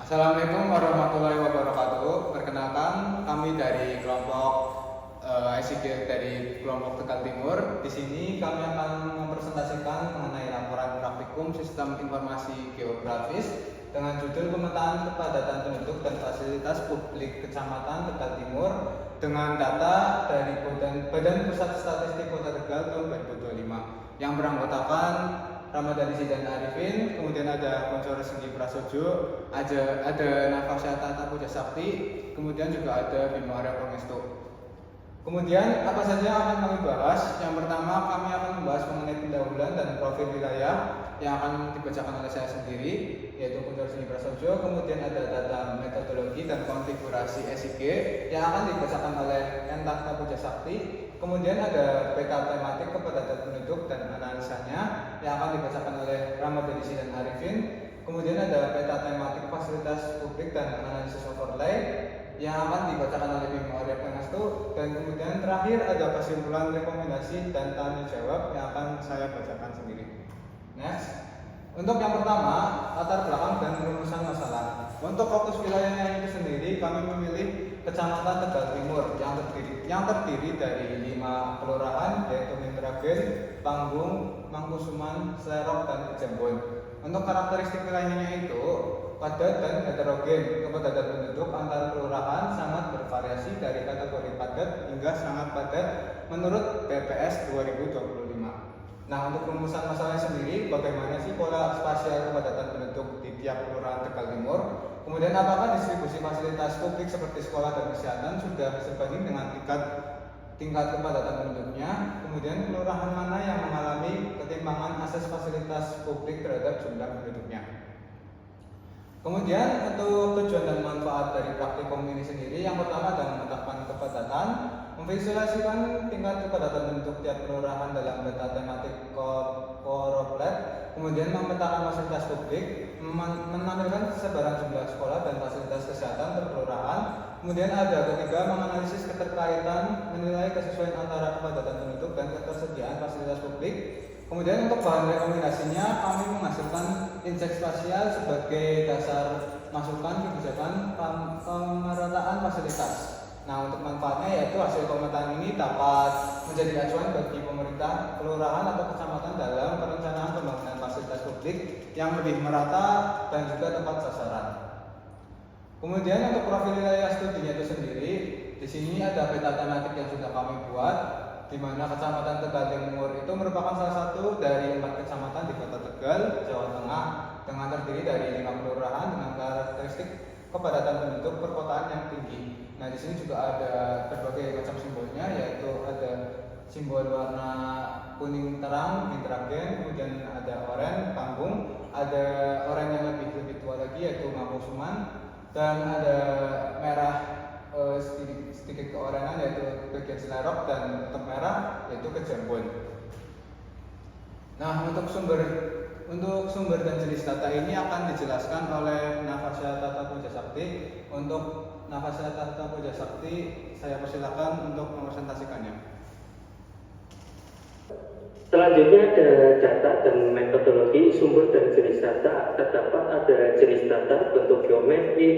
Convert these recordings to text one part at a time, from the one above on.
Assalamualaikum warahmatullahi wabarakatuh. Perkenalkan, kami dari kelompok SIG dari kelompok Tegal Timur. Di sini kami akan mempresentasikan mengenai laporan praktikum Sistem Informasi Geografis dengan judul pemetaan kepadatan penduduk dan fasilitas publik Kecamatan Tegal Timur dengan data dari Badan Pusat Statistik Kota Tegal tahun 2025 yang beranggotakan Ramadhani Zidan Arifin, kemudian ada Konsor Senggi Prasojo, ada Nafasya Tata Puja Sakti, kemudian juga ada Bimo Arya Pangestu. Kemudian apa saja yang akan kami bahas? Yang pertama kami akan membahas mengenai pendahuluan dan profil wilayah yang akan dibacakan oleh saya sendiri, yaitu Konsor Senggi Prasojo. Kemudian ada data metodologi dan konfigurasi SIG yang akan dibacakan oleh Entah Puja Sakti. Kemudian ada peta tematik kepadatan penduduk dan analisanya yang akan dibacakan oleh Ramadhani Zidan Arifin. Kemudian ada peta tematik fasilitas publik dan analisis overlay yang akan dibacakan oleh Bimo Arya Pangestu. Dan kemudian terakhir ada kesimpulan, rekomendasi, dan tanya jawab yang akan saya bacakan sendiri. Next. Untuk yang pertama, latar belakang dan rumusan masalah. Untuk fokus wilayahnya itu sendiri, kami memilih Kecamatan Tegal Timur yang terdiri dari 5 kelurahan, yaitu Mintragen, Panggung, Mangkusuman, Serok, dan Kejambon. Untuk karakteristik wilayahnya itu padat dan heterogen. Kepadatan penduduk antar kelurahan sangat bervariasi dari kategori padat hingga sangat padat menurut BPS 2025. Nah, untuk rumusan masalahnya sendiri, bagaimana sih pola spasial kepadatan penduduk di tiap kelurahan Tegal Timur? Kemudian apakah distribusi fasilitas publik seperti sekolah dan kesehatan sudah sebanding dengan tingkat kepadatan penduduknya? Kemudian kelurahan mana yang mengalami ketimpangan akses fasilitas publik terhadap jumlah penduduknya? Kemudian untuk tujuan dan manfaat dari praktikum ini sendiri, yang pertama adalah menetapkan kepadatan, memvisualisasikan tingkat kepadatan penduduk tiap kelurahan dalam data tematik koroplet, kemudian memetakan fasilitas publik, menampilkan sebaran jumlah sekolah dan fasilitas kesehatan per kelurahan. Kemudian ada ketiga, menganalisis keterkaitan, menilai kesesuaian antara kepadatan penduduk dan ketersediaan fasilitas publik. Kemudian untuk bahan rekomendasinya, kami menghasilkan indeks spasial sebagai dasar masukan kebijakan pemerataan fasilitas. Nah, untuk manfaatnya yaitu hasil pemetaan ini dapat menjadi acuan bagi pemerintah, kelurahan atau kecamatan dalam perencanaan pembangunan fasilitas publik yang lebih merata dan juga tepat sasaran. Kemudian untuk profil wilayah studinya itu sendiri, di sini ada peta tematik yang sudah kami buat, di mana Kecamatan Tegal Timur itu merupakan salah satu dari 4 kecamatan di Kota Tegal, Jawa Tengah, dengan terdiri dari 5 kelurahan dengan karakteristik kepadatan penduduk perkotaan yang tinggi. Nah, di sini juga ada berbagai macam simbolnya, yaitu ada simbol warna kuning terang, Mintragen, kemudian ada oranye, Panggung, ada oranye yang lebih tua lagi yaitu Mangkusuman, dan ada merah sedikit keorangan yaitu bagian Selerok, dan tetap merah yaitu Kejambon. Nah, untuk sumber dan jenis data ini akan dijelaskan oleh Nafasya Tata Puja Sakti. Untuk Nafasya Tata Puja Sakti, saya persilakan untuk mempresentasikannya. Selanjutnya ada data dan metodologi sumber dan jenis data. Terdapat ada jenis data, bentuk geometri,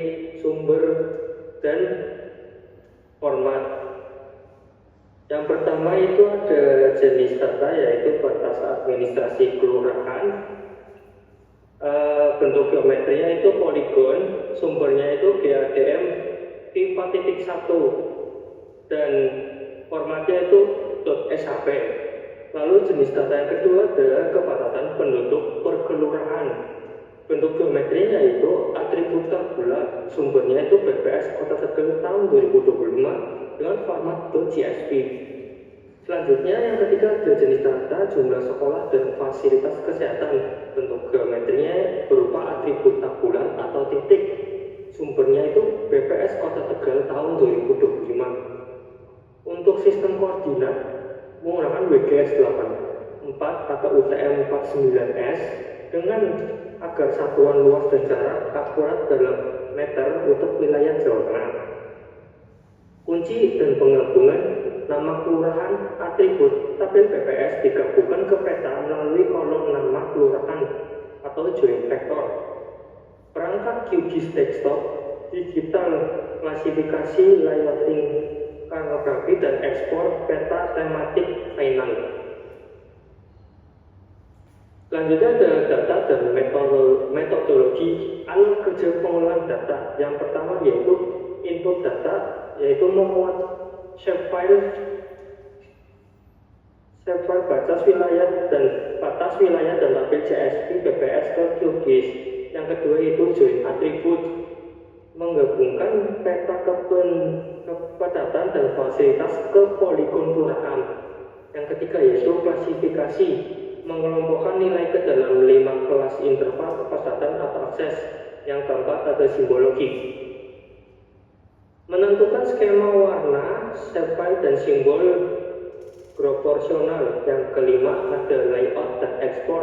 sumber, dan format. Yang pertama itu ada jenis data, yaitu batas administrasi kelurahan. Bentuk geometrinya itu poligon, sumbernya itu GADM 5.1 dan formatnya itu .shp. Lalu jenis data yang kedua adalah kepadatan penduduk per kelurahan. Bentuk geometrinya itu atribut tabular, sumbernya itu BPS Kota Tegal tahun 2025 dengan format .csv. Selanjutnya yang ketiga ada jenis data jumlah sekolah dan fasilitas kesehatan. Bentuk geometrinya berupa atribut tabular atau titik. Sumbernya itu BPS Kota Tegal tahun 2025. Untuk sistem koordinat menggunakan WGS 84 atau UTM 49S dengan agar satuan luas dan jarak akurat dalam meter untuk wilayah Jawa Tengah. Kunci dan penggabungan nama kelurahan, atribut tabel BPS digabungkan ke peta melalui kolom nama kelurahan atau join vector. Perangkat QGIS desktop, digital klasifikasi layouting kartografi dan ekspor peta tematik final. Selanjutnya ada data dan metodologi alat kerja pengolahan data. Yang pertama yaitu input data, yaitu memuat shapefile batas wilayah dan tabel CSV BPS ke QGIS. Yang kedua itu join atribut, menggabungkan peta kepadatan dan fasilitas ke poligon kelurahan. Yang ketiga yaitu klasifikasi, mengelompokkan nilai ke dalam 5 kelas interval kepadatan atau akses. Yang keempat ada simbologi, menentukan skema warna, shapefile dan simbol proporsional. Yang kelima ada layout dan ekspor,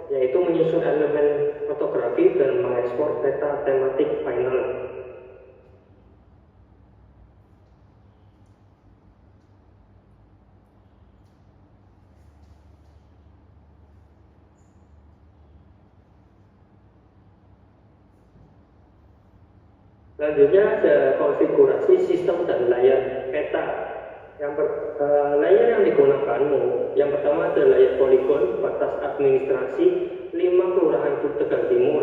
yaitu menyusun elemen fotografi dan mengekspor peta tematik final. Selanjutnya ada konfigurasi sistem dan layer peta. Layer yang digunakan, yang pertama ada layer poligon batas administrasi 5 kelurahan Tegal Timur.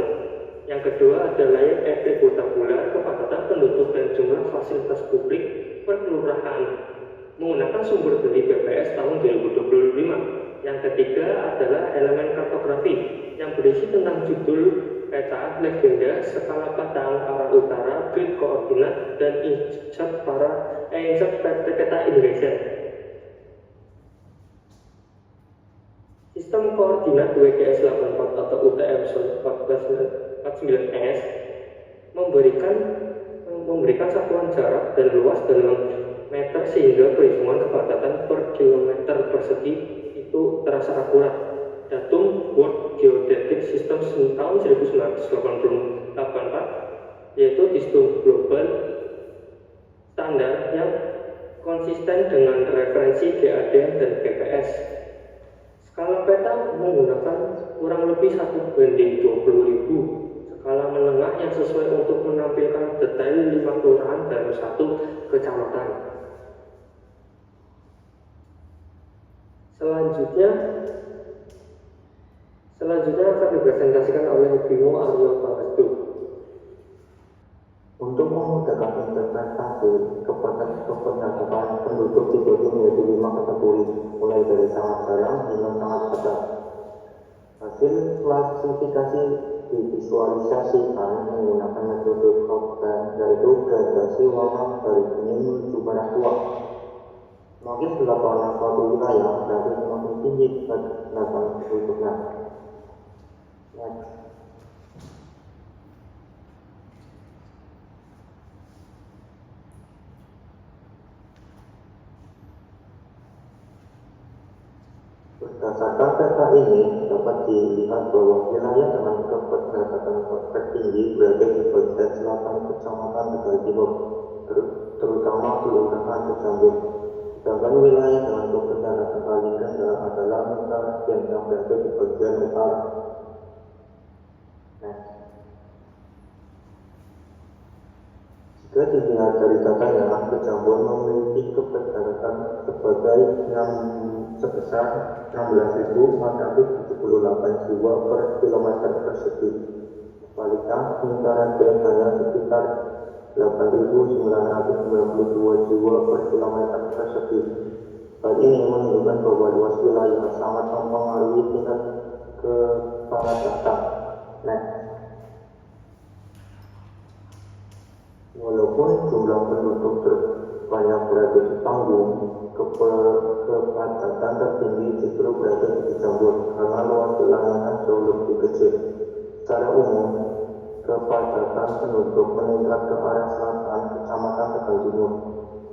Yang kedua ada layer atribut tabular kepadatan penduduk dan jumlah fasilitas publik per kelurahan menggunakan sumber dari BPS tahun 2025. Yang ketiga adalah elemen kartografi yang berisi tentang judul peta, legenda, skala padang, arah utara, grid koordinat, dan insert peta Indonesia. Sistem koordinat WGS 84 atau UTM 49S memberikan satuan jarak dan luas dalam meter sehingga perhitungan kepadatan per kilometer persegi itu terasa akurat. Datum World Geodetic System tahun 1984, yaitu sistem global standar yang konsisten dengan referensi GAD dan BPS. Skala peta menggunakan kurang lebih 1:20.000. Skala menengah yang sesuai untuk menampilkan detail 5 kelurahan dalam 1 kecamatan. Selanjutnya akan dipresentasikan oleh Bimo Aryo Prahastu. Untuk memudahkan interpretasi keberadaan penduduk dibagi menjadi 5 kategori, mulai dari sangat jarang hingga sangat padat. Hasil klasifikasi divisualisasikan menggunakan metode program, yaitu gradasi warna dari kuning menuju merah tua. Semakin gelap warna suatu wilayah, berarti semakin tinggi kepadatan penduduknya. Next. Berdasarkan peta ini dapat dilihat bahwa wilayah dengan kepadatan tertinggi berada di bagian selatan kecamatan Tegal Timur, terutama kelurahan Kecambur. Sedangkan wilayah dengan kepadatan paling rendah adalah Mitra yang berada di bagian utara. Jika dilihat dari datanya, Kecambur memiliki kepadatan sebesar 16.478 jiwa per kilometer persegi. Sebaliknya, Mitra hanya sekitar 8.992 jiwa per kilometer persegi. Hal ini menunjukkan bahwa luas wilayah sangat mempengaruhi tingkat kepadatan. Walaupun jumlah penduduk terbanyak berada di panggung, kepadatan tertinggi justru berada di Kecambur karena luas wilayahnya jauh lebih kecil. Secara umum, kepadatan penduduk meningkat ke arah selatan Kecamatan Tegal Timur.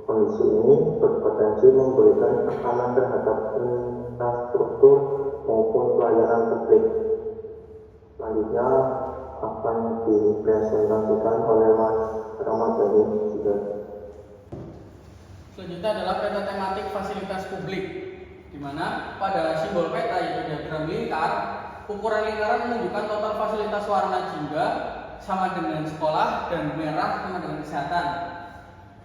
Kondisi ini berpotensi memberikan tekanan terhadap infrastruktur maupun pelayanan publik. Selanjutnya akan dipresentasikan oleh Mas Ramadhani. Selanjutnya adalah peta tematik fasilitas publik, di mana pada simbol peta yaitu diagram lingkar, ukuran lingkaran menunjukkan total fasilitas warna jingga sama dengan sekolah dan merah sama dengan kesehatan.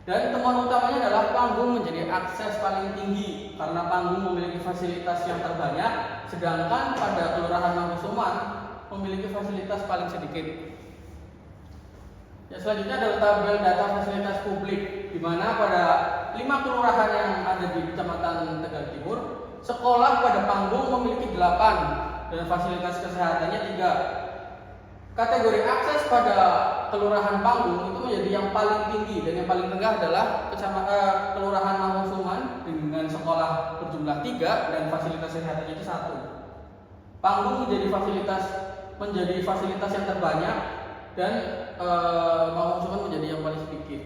Dan temuan utamanya adalah Panggung menjadi akses paling tinggi karena Panggung memiliki fasilitas yang terbanyak, sedangkan pada Kelurahan Mangkusuman memiliki fasilitas paling sedikit. Ya, selanjutnya adalah tabel data fasilitas publik, di mana pada 5 kelurahan yang ada di Kecamatan Tegal Timur, sekolah pada Panggung memiliki 8 dan fasilitas kesehatannya 3. Kategori akses pada Kelurahan Panggung itu menjadi yang paling tinggi dan yang paling rendah adalah Kelurahan Mangkusuman dengan sekolah berjumlah 3 dan fasilitas kesehatannya itu 1. Panggung menjadi fasilitas yang terbanyak dan Mangkusuman menjadi yang paling sedikit.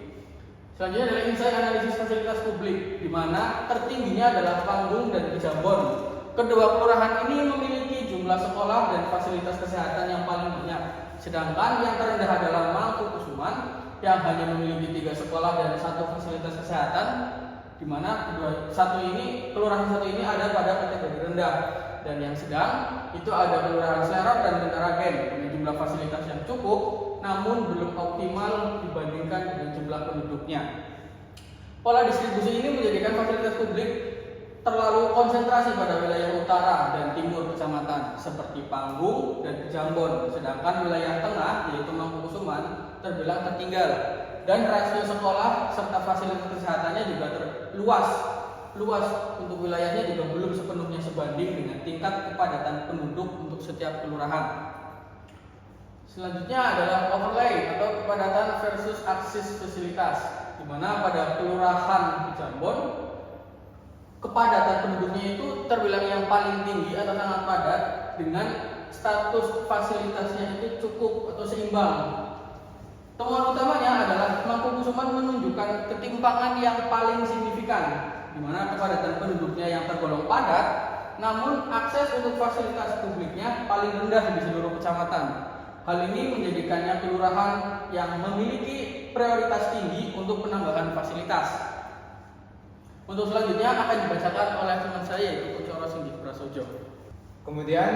Selanjutnya adalah insight analisis fasilitas publik, di mana tertingginya adalah Panggung dan Kijambon. Kedua kelurahan ini memiliki jumlah sekolah dan fasilitas kesehatan yang paling banyak, sedangkan yang terendah adalah Mangkusuman yang hanya memiliki 3 sekolah dan 1 fasilitas kesehatan, di mana kelurahan satu ini ada pada kategori rendah, dan yang sedang itu ada Kelurahan Selerop dan Bentaragen dengan jumlah fasilitas yang cukup, namun belum optimal dibandingkan dengan jumlah penduduknya. Pola distribusi ini menjadikan fasilitas publik terlalu konsentrasi pada wilayah utara dan timur kecamatan seperti Panggung dan Kijambon, sedangkan wilayah tengah yaitu Mangkusuman terbilang tertinggal, dan rasio sekolah serta fasilitas kesehatannya juga luas untuk wilayahnya juga belum sepenuhnya sebanding dengan tingkat kepadatan penduduk untuk setiap kelurahan. Selanjutnya adalah overlay atau kepadatan versus akses fasilitas, di mana pada Kelurahan Kijambon kepadatan penduduknya itu terbilang yang paling tinggi atau sangat padat dengan status fasilitasnya itu cukup atau seimbang. Temuan utamanya adalah Mangkusuman menunjukkan ketimpangan yang paling signifikan, di mana kepadatan penduduknya yang tergolong padat, namun akses untuk fasilitas publiknya paling rendah di seluruh kecamatan. Hal ini menjadikannya kelurahan yang memiliki prioritas tinggi untuk penambahan fasilitas. Untuk selanjutnya akan dibacakan oleh teman saya yaitu Kuncoro Singgih Prasojo. Kemudian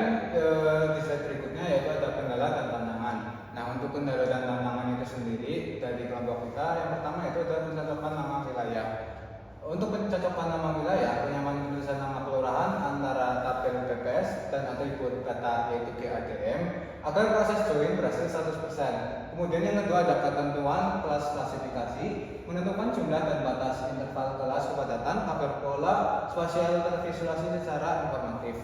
di slide berikutnya yaitu ada kendala dan tantangan. Nah, untuk kendala dan tantangan itu sendiri dari kelompok kita, yang pertama itu adalah pencocokan nama wilayah. Untuk pencocokan nama wilayah, penyamaan penulisan nama kelurahan antara tabel BPS dan atau ibu kata yaitu GADM agar proses join berhasil 100%. Kemudian yang kedua ada ketentuan kelas klasifikasi, menentukan jumlah dan batas interval kelas kepadatan agar pola spasial tervisualisasi secara informatif.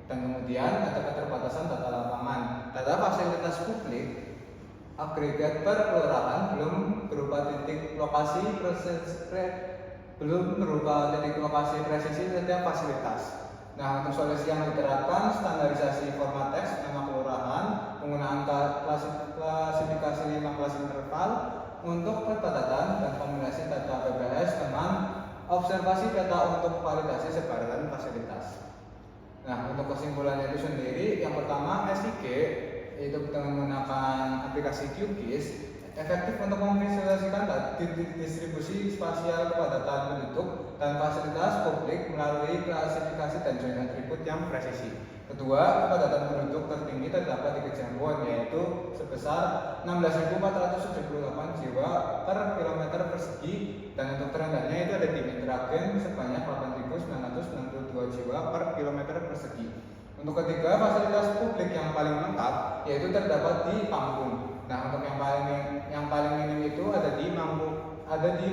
Dan kemudian ada keterbatasan data lapangan. Data fasilitas publik agregat per kelurahan belum berupa titik lokasi presisi setiap fasilitas. Nah, untuk solusi yang diterapkan standarisasi format teks nama kelurahan, penggunaan klasifikasi 5 kelas interval untuk kepadatan dan kombinasi data BPS dengan observasi data untuk validasi sebaran fasilitas. Nah, untuk kesimpulannya itu sendiri, yang pertama SIG yaitu dengan menggunakan aplikasi QGIS efektif untuk memvisualisasikan distribusi spasial kepadatan penduduk dan fasilitas publik melalui klasifikasi dan join atribut yang presisi. Kedua, kepadatan penduduk tertinggi terdapat di Kijambon yaitu sebesar 16.478 jiwa per kilometer persegi, dan untuk terendahnya itu ada di Bentaragen sebanyak 8.992 jiwa per kilometer persegi. Untuk ketiga, fasilitas publik yang paling lengkap yaitu terdapat di Panggung. Nah, untuk yang paling minim itu ada di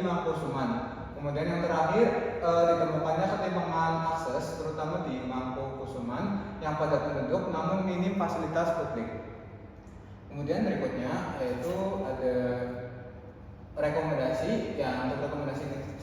Mangkusuman. Kemudian yang terakhir ditemukannya ketimpangan akses terutama di Mangkusuman yang padat penduduk namun minim fasilitas publik. Kemudian berikutnya yaitu ada rekomendasi. Ya, untuk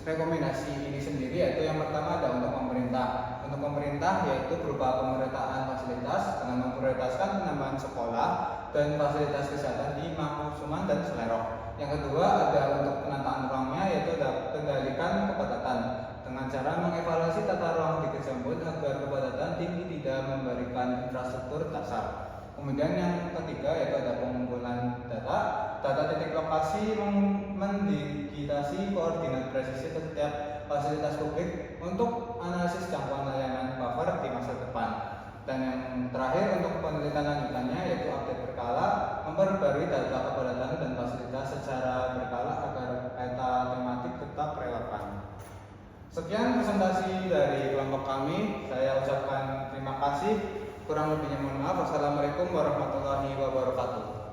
rekomendasi ini sendiri yaitu yang pertama ada untuk pemerintah. Untuk pemerintah yaitu berupa pemerataan fasilitas dengan memprioritaskan penambahan sekolah dan fasilitas kesehatan di Mangkusuman dan Selerop. Yang kedua ada untuk penataan ruangnya yaitu ada kendalikan kepadatan dengan cara mengevaluasi tata ruang di Kijambon agar kepadatan tinggi tidak memberikan infrastruktur dasar. Kemudian yang ketiga yaitu ada pengumpulan data titik lokasi mendigitasi koordinat presisi setiap fasilitas publik untuk analisis jangkauan layanan buffer di masa depan. Dan yang terakhir untuk penelitian lanjutannya yaitu update berkala, memperbarui data kepadatan dan fasilitas secara berkala agar peta tematik tetap relevan. Sekian presentasi dari kelompok kami. Saya ucapkan terima kasih. Kurang lebihnya mohon maaf. Wassalamualaikum warahmatullahi wabarakatuh.